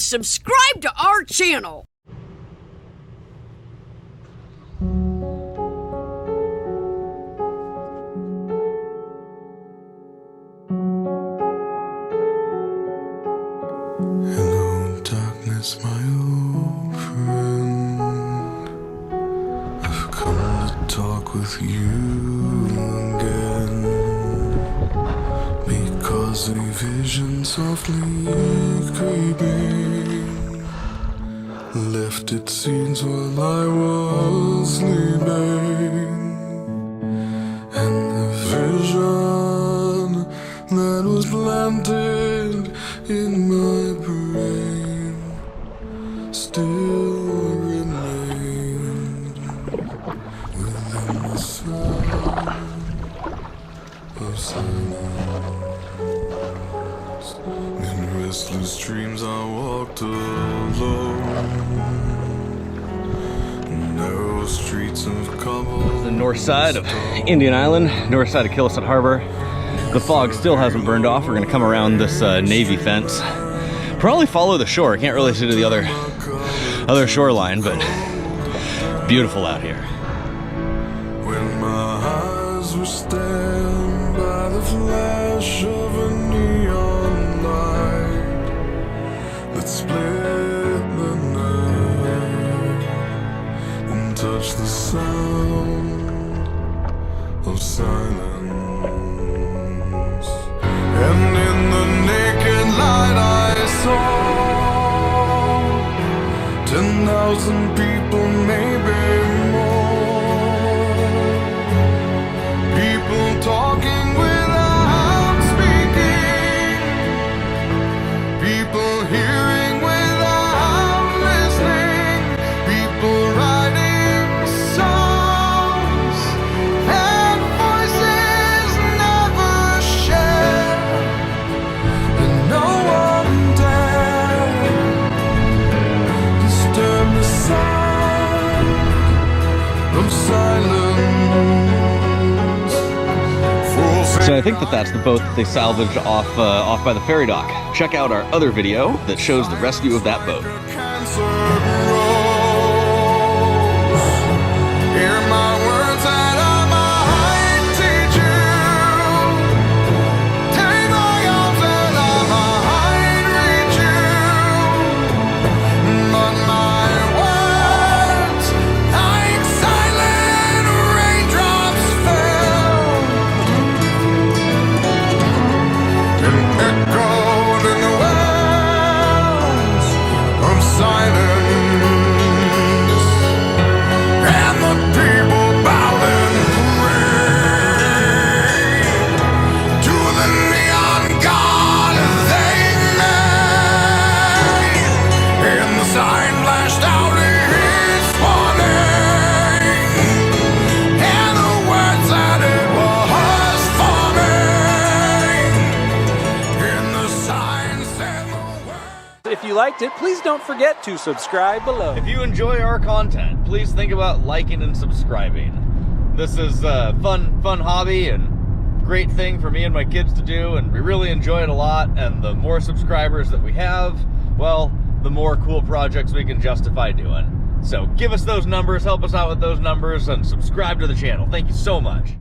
subscribe to our channel. Hello, darkness, my old friend. I've come to talk with you again, because a vision softly creeping left its scenes while I was sleeping, and the vision that was planted in my brain still remains within the sound of silence. In restless dreams I walked alone, narrow streets of cobble. The north side of Indian Island, north side of Killisset Harbor. The fog still hasn't burned off. We're gonna come around this Navy fence. Probably follow the shore. Can't really see to the other shoreline, but beautiful out here. When my eyes were stabbed by the flash of a neon light that split the night and touched the sound of silence. And in the naked light I saw 10,000 people, maybe more. People talking without speaking, people hearing without listening, people writing songs and voices never shared, and no one dared disturb the sound of silence. So I think that's the boat that they salvaged off by the ferry dock. Check out our other video that shows the rescue of that boat. Hear my words that I might teach you. Take my arms that I might reach you. But my words, like silent raindrops, fell and echoed in the wells of silence. And the people bowed and prayed to the neon god they made, and the sign flashed out its warning, and the words that it was forming, and the sign said the words. If you liked it, please don't forget to subscribe below. If you enjoy our content, please think about liking and subscribing. This is a fun hobby and great thing for me and my kids to do, and we really enjoy it a lot. And the more subscribers that we have, well, the more cool projects we can justify doing. So give us those numbers, help us out with those numbers, and subscribe to the channel. Thank you so much.